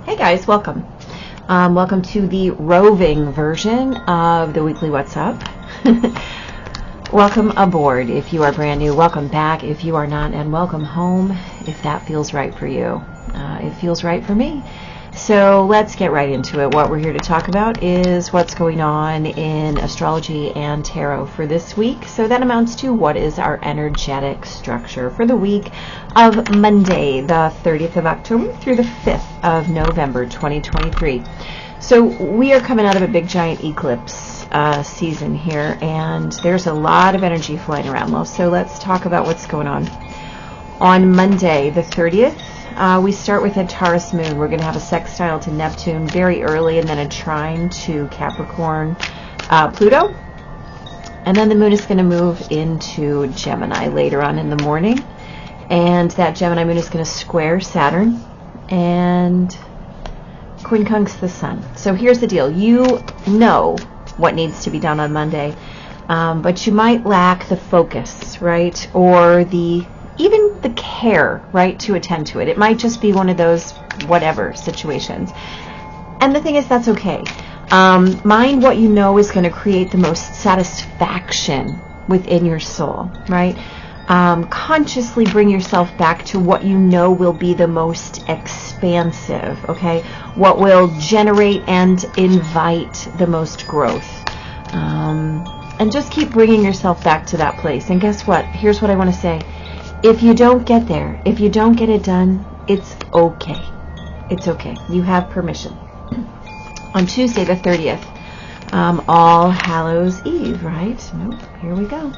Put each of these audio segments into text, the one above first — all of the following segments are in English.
Hey guys, welcome. Welcome to the roving version of the weekly What's Up. Welcome aboard if you are brand new. Welcome back if you are not, and welcome home if that feels right for you. It feels right for me. So let's get right into it. What we're here to talk about is what's going on in astrology and tarot for this week. So that amounts to what is our energetic structure for the week of Monday, the 30th of October through the 5th of November, 2023. So we are coming out of a big giant eclipse season here, and there's a lot of energy flying around. So let's talk about what's going on. On Monday, the 30th, we start with a Taurus moon. We're going to have a sextile to Neptune very early, and then a trine to Capricorn Pluto. And then the moon is going to move into Gemini later on in the morning. And that Gemini moon is going to square Saturn and quincunx the sun. So here's the deal. You know what needs to be done on Monday, but you might lack the focus, right? Or even the care, right, to attend to it. It might just be one of those whatever situations. And the thing is, that's okay. Mind what you know is going to create the most satisfaction within your soul, right? Consciously bring yourself back to what you know will be the most expansive, okay? What will generate and invite the most growth. And just keep bringing yourself back to that place. And guess what? Here's what I want to say. If you don't get there, if you don't get it done, it's okay. It's okay. You have permission. On Tuesday, the 30th, All Hallows Eve, right? Nope. Here we go.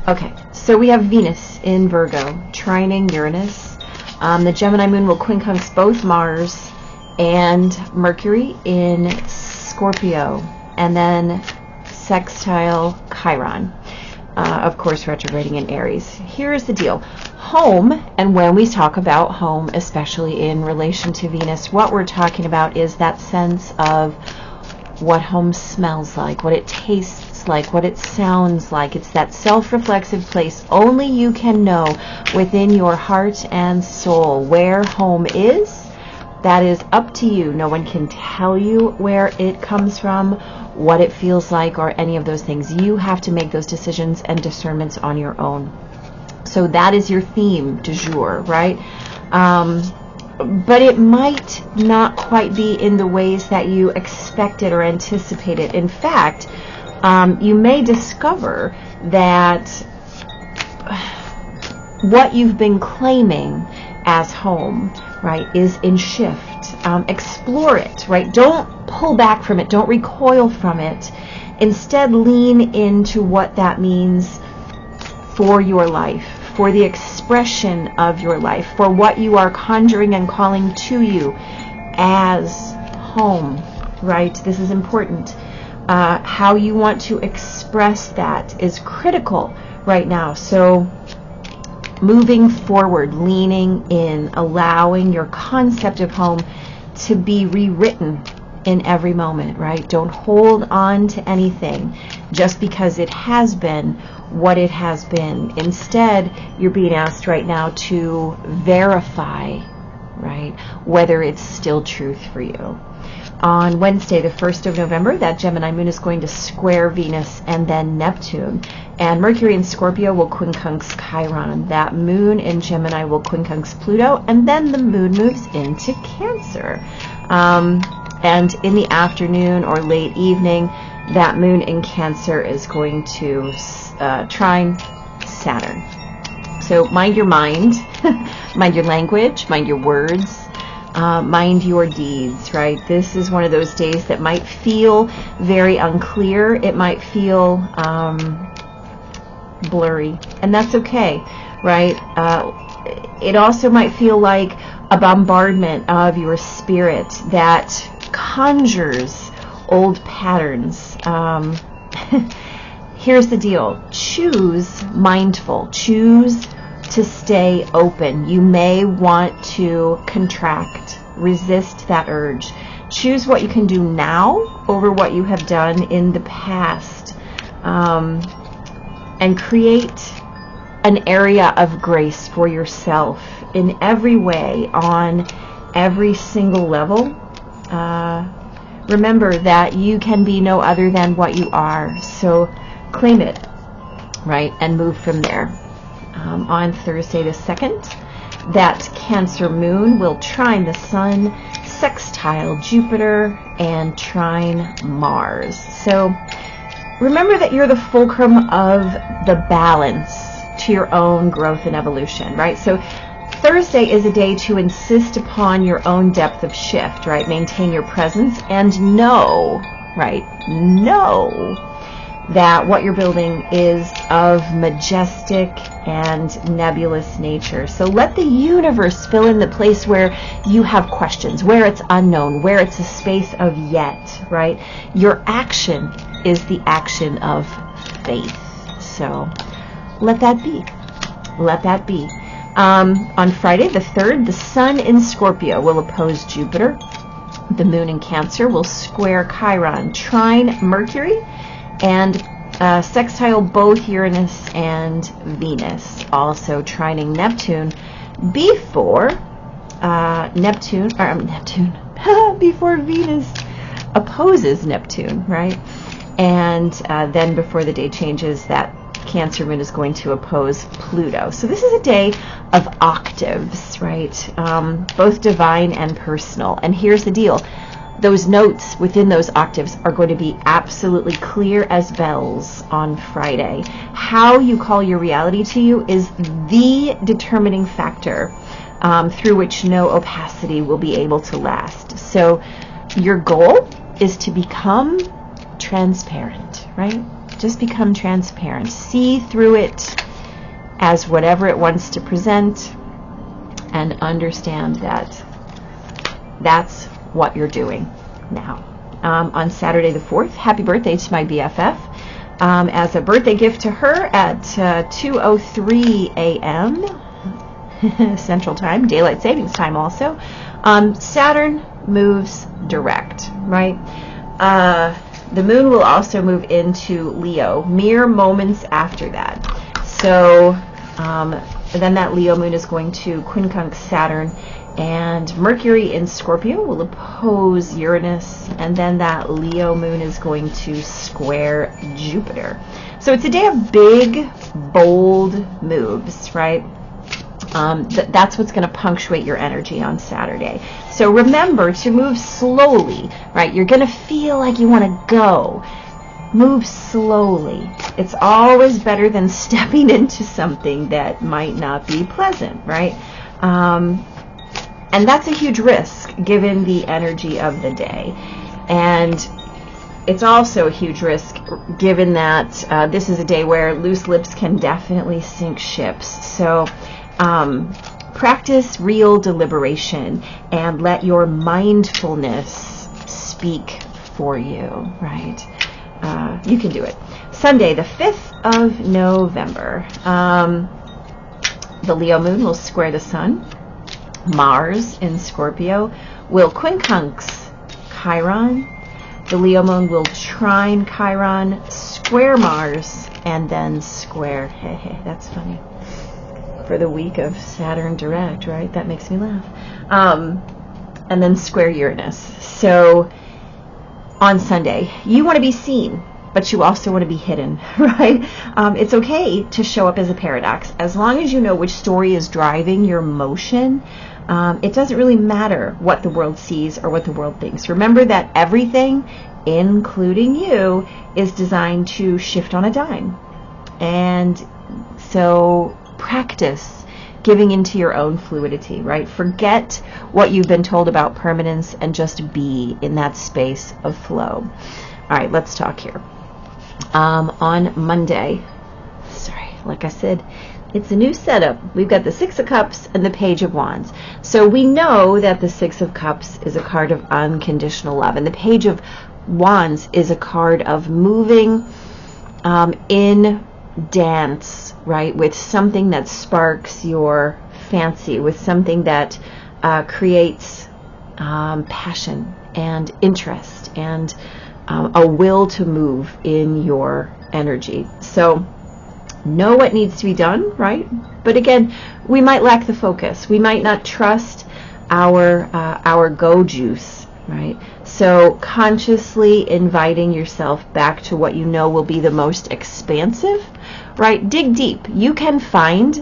Okay, so we have Venus in Virgo, trining Uranus. The Gemini moon will quincunx both Mars and Mercury in Scorpio, and then sextile Chiron. Of course, retrograding in Aries. Here's the deal. Home, and when we talk about home, especially in relation to Venus, what we're talking about is that sense of what home smells like, what it tastes like, what it sounds like. It's that self-reflexive place only you can know within your heart and soul where home is. That is up to you. No one can tell you where it comes from, what it feels like, or any of those things. You have to make those decisions and discernments on your own. So that is your theme du jour, right? But it might not quite be in the ways that you expected or anticipated. In fact, you may discover that what you've been claiming as home, right, is in shift. Explore it, right? Don't pull back from it. Don't recoil from it. Instead, lean into what that means for your life, for the expression of your life, for what you are conjuring and calling to you as home, right? This is important. How you want to express that is critical right now. So moving forward, leaning in, allowing your concept of home to be rewritten in every moment, right? Don't hold on to anything just because it has been what it has been. Instead, you're being asked right now to verify, right, whether it's still truth for you. On Wednesday, the 1st of November, that Gemini moon is going to square Venus and then Neptune. And Mercury in Scorpio will quincunx Chiron. That moon in Gemini will quincunx Pluto. And then the moon moves into Cancer. And in the afternoon or late evening, that moon in Cancer is going to trine Saturn. So mind your mind, mind your language, mind your words. Mind your deeds, right? This is one of those days that might feel very unclear. It might feel blurry, and that's okay, right? It also might feel like a bombardment of your spirit that conjures old patterns. Here's the deal. Choose mindful. Choose to stay open. You may want to contract, resist that urge. Choose what you can do now over what you have done in the past, and create an area of grace for yourself in every way on every single level, remember that you can be no other than what you are. So claim it, right, and move from there. On Thursday the 2nd, that Cancer moon will trine the Sun, sextile Jupiter, and trine Mars. So remember that you're the fulcrum of the balance to your own growth and evolution, right? So Thursday is a day to insist upon your own depth of shift, right? Maintain your presence and know, right? Know that what you're building is of majestic and nebulous nature. So let the universe fill in the place where you have questions, where it's unknown, where it's a space of yet, right? Your action is the action of faith. So let that be. Let that be. On Friday the 3rd, the Sun in Scorpio will oppose Jupiter. The Moon in Cancer will square Chiron, trine Mercury, and sextile both Uranus and Venus. Also trining Neptune before before Venus opposes Neptune, right? And then before the day changes, that Cancer moon is going to oppose Pluto. So this is a day of octaves, right? Both divine and personal. And here's the deal. Those notes within those octaves are going to be absolutely clear as bells on Friday. How you call your reality to you is the determining factor through which no opacity will be able to last. So your goal is to become transparent, right? Just become transparent. See through it as whatever it wants to present, and understand that that's what you're doing now. On Saturday the 4th, happy birthday to my BFF. As a birthday gift to her at 2:03 a.m. Central Time, Daylight Savings Time also, Saturn moves direct, right? The moon will also move into Leo mere moments after that. So then that Leo moon is going to quincunx Saturn, and Mercury in Scorpio will oppose Uranus, and then that Leo moon is going to square Jupiter. So it's a day of big, bold moves, right? That's what's going to punctuate your energy on Saturday. So remember to move slowly, right? You're going to feel like you want to go. Move slowly. It's always better than stepping into something that might not be pleasant, right? And that's a huge risk given the energy of the day. And it's also a huge risk given that this is a day where loose lips can definitely sink ships. So practice real deliberation and let your mindfulness speak for you, right? You can do it. Sunday, the 5th of November, the Leo moon will square the Sun. Mars in Scorpio will quincunx Chiron. The Leo moon will trine Chiron, square Mars, and then square, that's funny, for the week of Saturn direct, right? That makes me laugh. And then square Uranus. So on Sunday, you want to be seen, but you also want to be hidden, right? It's okay to show up as a paradox. As long as you know which story is driving your motion, it doesn't really matter what the world sees or what the world thinks. Remember that everything, including you, is designed to shift on a dime. And so practice giving into your own fluidity, right? Forget what you've been told about permanence and just be in that space of flow. All right, let's talk here. On Monday, like I said, it's a new setup. We've got the Six of Cups and the Page of Wands. So we know that the Six of Cups is a card of unconditional love, and the Page of Wands is a card of moving in dance, right, with something that sparks your fancy, with something that creates passion and interest and a will to move in your energy. So know what needs to be done, right? But again, we might lack the focus. We might not trust our go juice, right? So consciously inviting yourself back to what you know will be the most expansive, right? Dig deep. You can find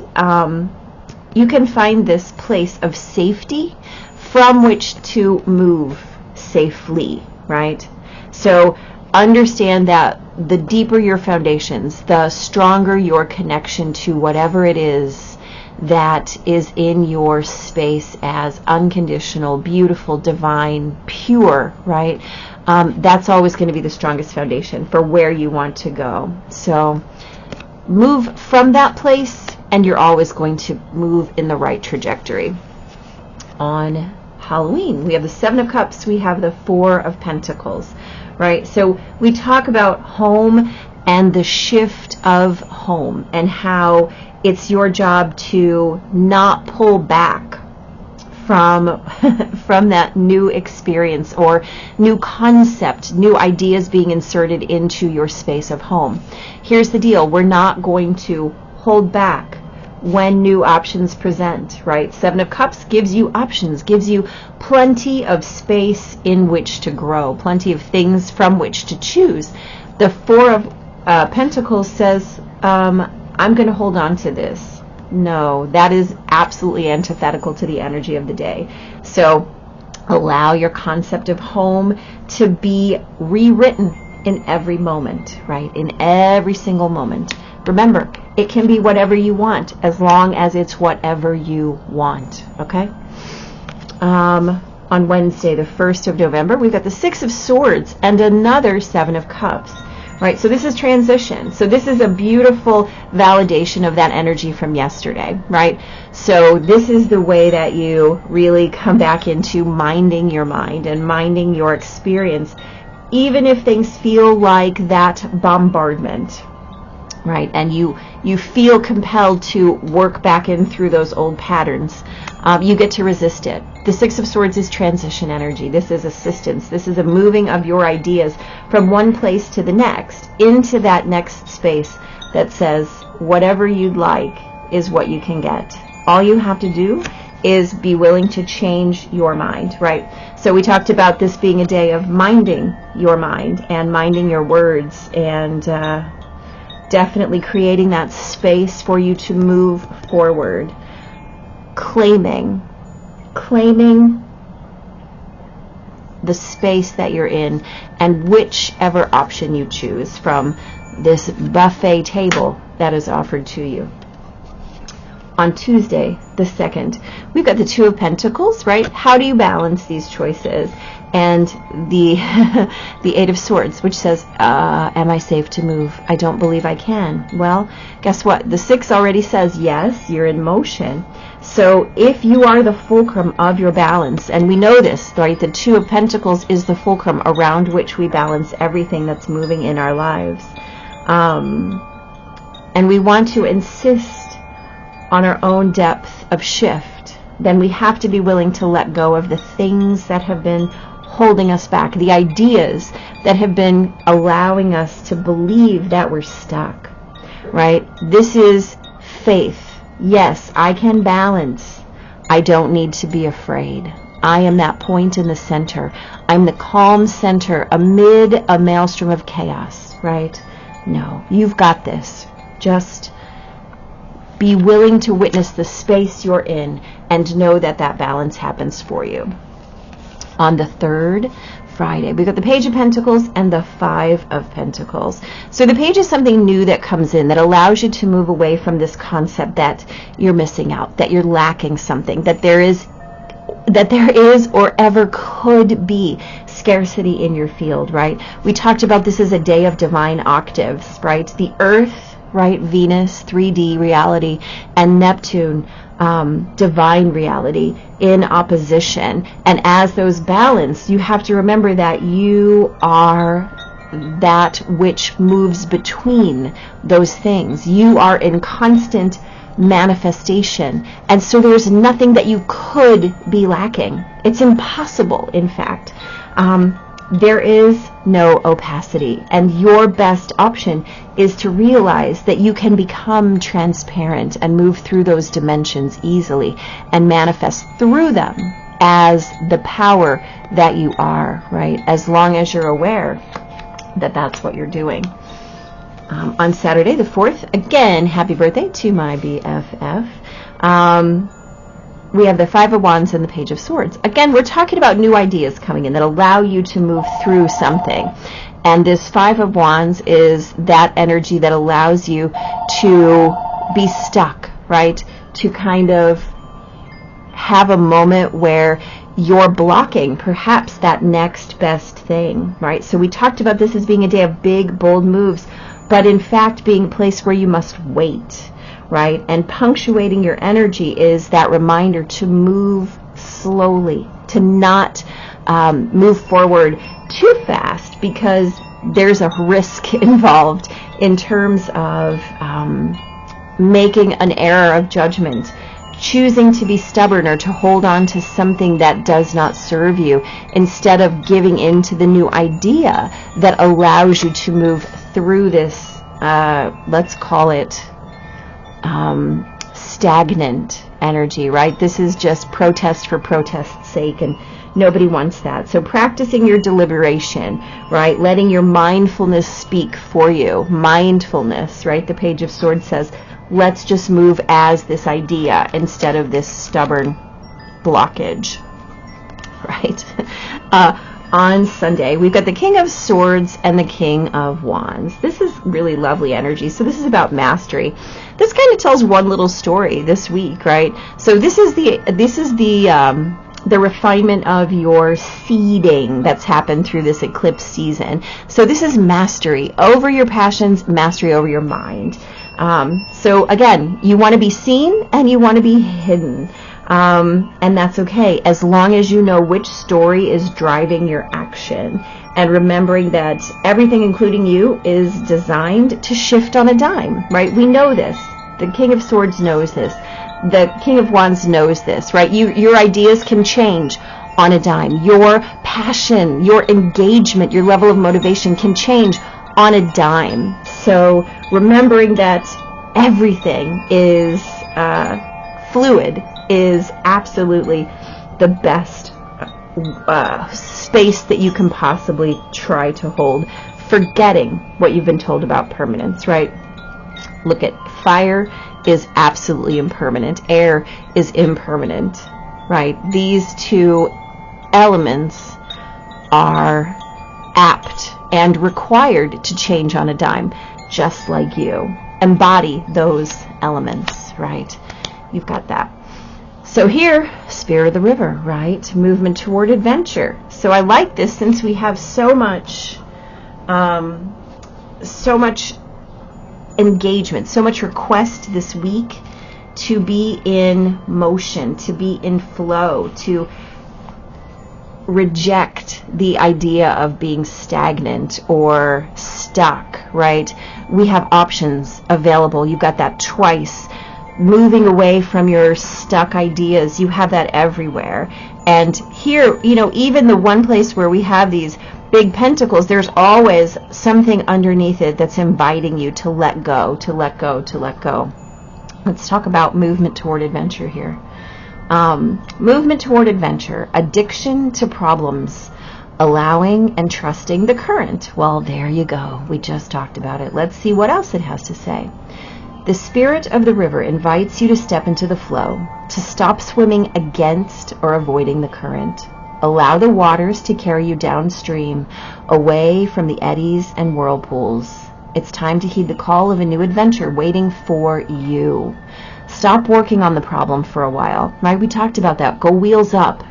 this place of safety from which to move safely, right? So understand that the deeper your foundations, the stronger your connection to whatever it is that is in your space as unconditional, beautiful, divine, pure, right? That's always going to be the strongest foundation for where you want to go. So move from that place, and you're always going to move in the right trajectory. On Halloween, we have the Seven of Cups, we have the Four of Pentacles, right? So we talk about home and the shift of home and how it's your job to not pull back from that new experience or new concept, new ideas being inserted into your space of home. Here's the deal. We're not going to hold back when new options present, right? Seven of Cups gives you options, gives you plenty of space in which to grow, plenty of things from which to choose. The Four of Pentacles says, I'm going to hold on to this. No, that is absolutely antithetical to the energy of the day. So allow your concept of home to be rewritten in every moment, right? In every single moment. Remember, it can be whatever you want as long as it's whatever you want, okay? On Wednesday, the 1st of November, we've got the Six of Swords and another Seven of Cups. Right, so this is transition. So this is a beautiful validation of that energy from yesterday, right? So this is the way that you really come back into minding your mind and minding your experience, even if things feel like that bombardment, right? And you feel compelled to work back in through those old patterns. You get to resist it. The Six of Swords is transition energy. This is assistance. This is a moving of your ideas from one place to the next, into that next space that says whatever you'd like is what you can get. All you have to do is be willing to change your mind, right? So we talked about this being a day of minding your mind and minding your words and definitely creating that space for you to move forward. Claiming the space that you're in and whichever option you choose from this buffet table that is offered to you. On Tuesday, the 2nd, we've got the Two of Pentacles, right? How do you balance these choices? And the the Eight of Swords, which says, am I safe to move? I don't believe I can. Well, guess what? The 6 already says, yes, you're in motion. So if you are the fulcrum of your balance, and we know this, right? The Two of Pentacles is the fulcrum around which we balance everything that's moving in our lives. And we want to insist on our own depth of shift, then we have to be willing to let go of the things that have been holding us back, the ideas that have been allowing us to believe that we're stuck, right? This is faith. Yes, I can balance. I don't need to be afraid. I am that point in the center. I'm the calm center amid a maelstrom of chaos, right? No, you've got this. Just be willing to witness the space you're in and know that that balance happens for you. On the 3rd, Friday, we've got the Page of Pentacles and the Five of Pentacles. So the Page is something new that comes in that allows you to move away from this concept that you're missing out, that you're lacking something, that there is or ever could be scarcity in your field, right? We talked about this as a day of divine octaves, right? The Earth, right? Venus, 3D reality, and Neptune, divine reality in opposition. And as those balance, you have to remember that you are that which moves between those things. You are in constant manifestation, and so there's nothing that you could be lacking. It's impossible, in fact. there is no opacity, and your best option is to realize that you can become transparent and move through those dimensions easily and manifest through them as the power that you are, right? As long as you're aware that that's what you're doing. On Saturday the 4th, again, happy birthday to my BFF. We have the Five of Wands and the Page of Swords. Again, we're talking about new ideas coming in that allow you to move through something. And this Five of Wands is that energy that allows you to be stuck, right? To kind of have a moment where you're blocking perhaps that next best thing, right? So we talked about this as being a day of big, bold moves, but in fact being a place where you must wait, right? And punctuating your energy is that reminder to move slowly, to not move forward too fast, because there's a risk involved in terms of making an error of judgment, choosing to be stubborn or to hold on to something that does not serve you, instead of giving in to the new idea that allows you to move through this, let's call it stagnant energy, right? This is just protest for protest's sake, and nobody wants that. So practicing your deliberation, right? Letting your mindfulness speak for you. Mindfulness, right? The Page of Swords says, let's just move as this idea instead of this stubborn blockage, right? On Sunday, we've got the King of Swords and the King of Wands. This is really lovely energy. So this is about mastery. This kind of tells one little story this week, right? So this is the refinement of your seeding that's happened through this eclipse season. So this is mastery over your passions, mastery over your mind. So again, you want to be seen and you want to be hidden. And that's okay, as long as you know which story is driving your action, and remembering that everything, including you, is designed to shift on a dime, right? We know this. The King of Swords knows this. The King of Wands knows this, right? Your ideas can change on a dime. Your passion, your engagement, your level of motivation can change on a dime. So remembering that everything is fluid is absolutely the best space that you can possibly try to hold, forgetting what you've been told about permanence, right? Look at fire is absolutely impermanent. Air is impermanent, right? These two elements are apt and required to change on a dime, just like you. Embody those elements, right? You've got that. So here, Spirit of the River, right? Movement toward adventure. So I like this since we have so much engagement, so much request this week to be in motion, to be in flow, to reject the idea of being stagnant or stuck, right? We have options available. You've got that twice. Moving away from your stuck ideas, you have that everywhere. And here, you know, even the one place where we have these big pentacles, there's always something underneath it that's inviting you to let go, to let go, to let go. Let's talk about movement toward adventure here. Movement toward adventure, addiction to problems, allowing and trusting the current. Well, there you go. We just talked about it. Let's see what else it has to say. The Spirit of the River invites you to step into the flow, to stop swimming against or avoiding the current. Allow the waters to carry you downstream, away from the eddies and whirlpools. It's time to heed the call of a new adventure waiting for you. Stop working on the problem for a while, right? We talked about that. Go wheels up.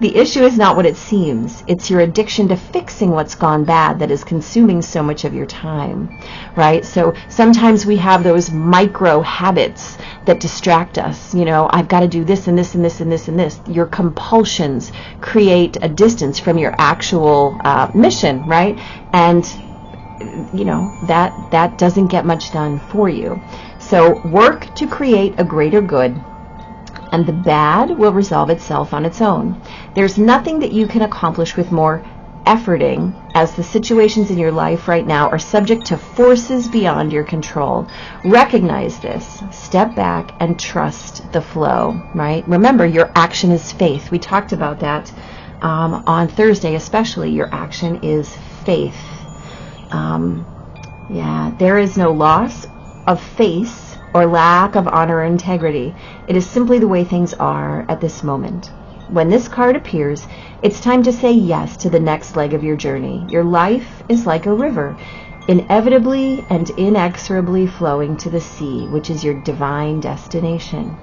The issue is not what it seems. It's your addiction to fixing what's gone bad that is consuming so much of your time, right? So sometimes we have those micro habits that distract us. You know, I've got to do this and this and this and this and this. Your compulsions create a distance from your actual mission, right? And you know, that doesn't get much done for you. So work to create a greater good, and the bad will resolve itself on its own. There's nothing that you can accomplish with more efforting, as the situations in your life right now are subject to forces beyond your control. Recognize this, step back, and trust the flow, right? Remember, your action is faith. We talked about that on Thursday especially. Your action is faith. There is no loss of face or lack of honor or integrity. It is simply the way things are at this moment. When this card appears, it's time to say yes to the next leg of your journey. Your life is like a river, inevitably and inexorably flowing to the sea, which is your divine destination.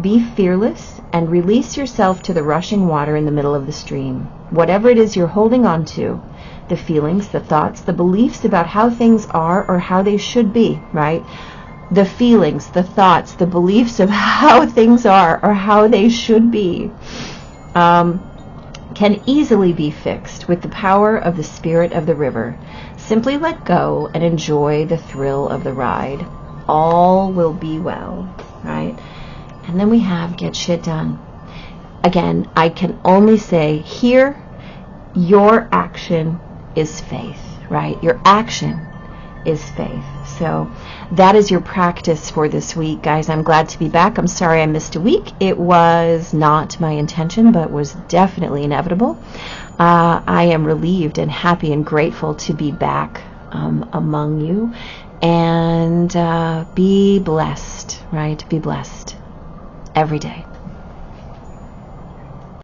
Be fearless and release yourself to the rushing water in the middle of the stream. Whatever it is you're holding on to, the feelings, the thoughts, the beliefs about how things are or how they should be, right? The feelings, the thoughts, the beliefs of how things are or how they should be can easily be fixed with the power of the spirit of the river. Simply let go and enjoy the thrill of the ride. All will be well, right? And then we have get shit done. Again, I can only say here, your action is faith, right? Your action is faith. So that is your practice for this week, guys. I'm glad to be back. I'm sorry I missed a week. It was not my intention, but was definitely inevitable. I am relieved and happy and grateful to be back among you. And be blessed, right? Be blessed every day.